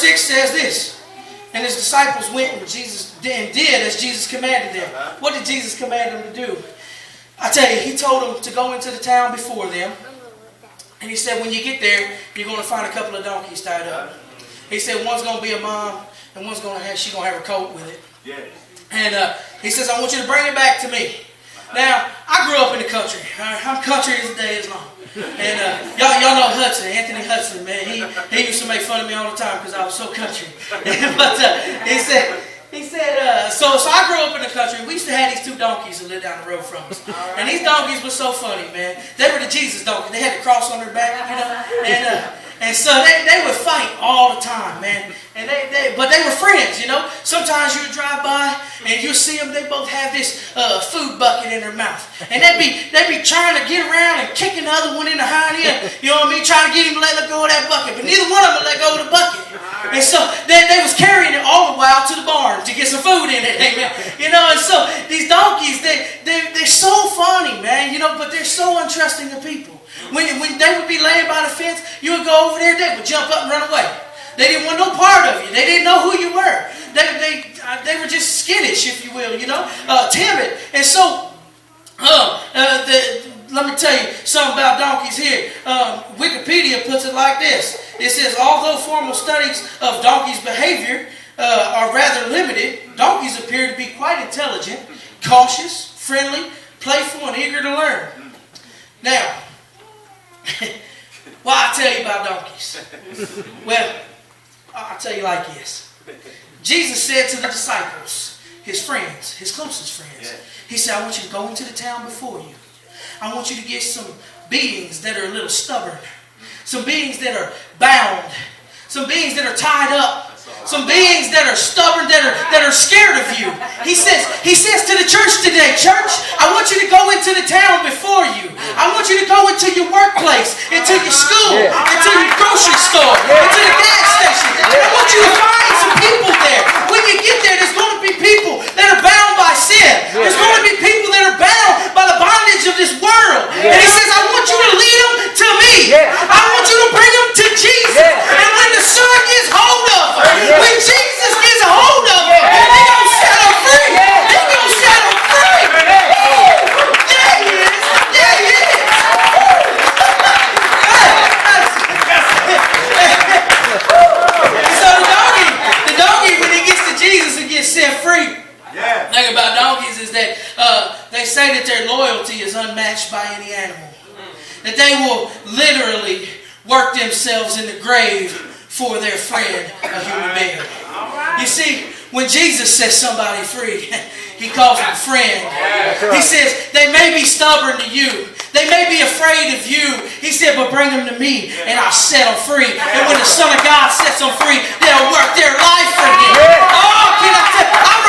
verse 6 says this. And his disciples went and did as Jesus commanded them. What did Jesus command them to do? I tell you, he told them to go into the town before them. And he said, when you get there, you're going to find a couple of donkeys tied up. He said, one's going to be a mom, and she's going to have her coat with it. Yes. And he says, I want you to bring it back to me. Now, I grew up in the country. I'm country as the day is long. And y'all know Hudson, Anthony Hudson, man. He used to make fun of me all the time because I was so country. But he said, so I grew up in the country. We used to have these two donkeys that lived down the road from us. And these donkeys were so funny, man. They were the Jesus donkey. They had the cross on their back, you know. And so they would fight all the time, man. And but they were friends, you know. Sometimes you would drive by and you'll see them. They both have this food bucket in their mouth, and they'd be trying to get around and kicking the other one in the hind end. You know what I mean? Trying to get him to let go of that bucket, but neither one of them would let go of the bucket. And so they was carrying it all the while to the barn to get some food in it, amen. You know, and so these donkeys, they're so funny, man. You know, but they're so untrusting of people. When they would be laying by the fence, you would go over there, they would jump up and run away. They didn't want no part of you. They didn't know who you were. They were just skittish, if you will, you know, timid. And so, let me tell you something about donkeys here. Wikipedia puts it like this. It says, although formal studies of donkeys' behavior are rather limited, donkeys appear to be quite intelligent, cautious, friendly, playful, and eager to learn. Now, why I tell you about donkeys? Well, I'll tell you like this. Jesus said to the disciples, his friends, his closest friends, he said, I want you to go into the town before you. I want you to get some beings that are a little stubborn, some beings that are bound, some beings that are tied up, some beings that are stubborn, that are scared of you. He says to the church today, church, I want you to go into the town before you. I want you to go into your workplace, into your school, into your grocery store, into the gas station. And I want you to find some people there. When you get there, there's going to be people that are bound by sin. There's going to be people that are bound by the bondage of this world. And he says, I want you to lead them to me. I want you to bring them to Jesus. And when the Son gets hold of them, when Jesus gets a hold of them, He's going to set them free. He's going to set them free. There he is. There he is. So the donkey, when he gets to Jesus and gets set free, the thing about donkeys is that they say that their loyalty is unmatched by any animal. That they will literally work themselves in the grave for their friend, a human being. You see, when Jesus sets somebody free, he calls them friend. He says, they may be stubborn to you. They may be afraid of you. He said, but bring them to me and I'll set them free. And when the Son of God sets them free, they'll work their life for him. Oh, can I tell you?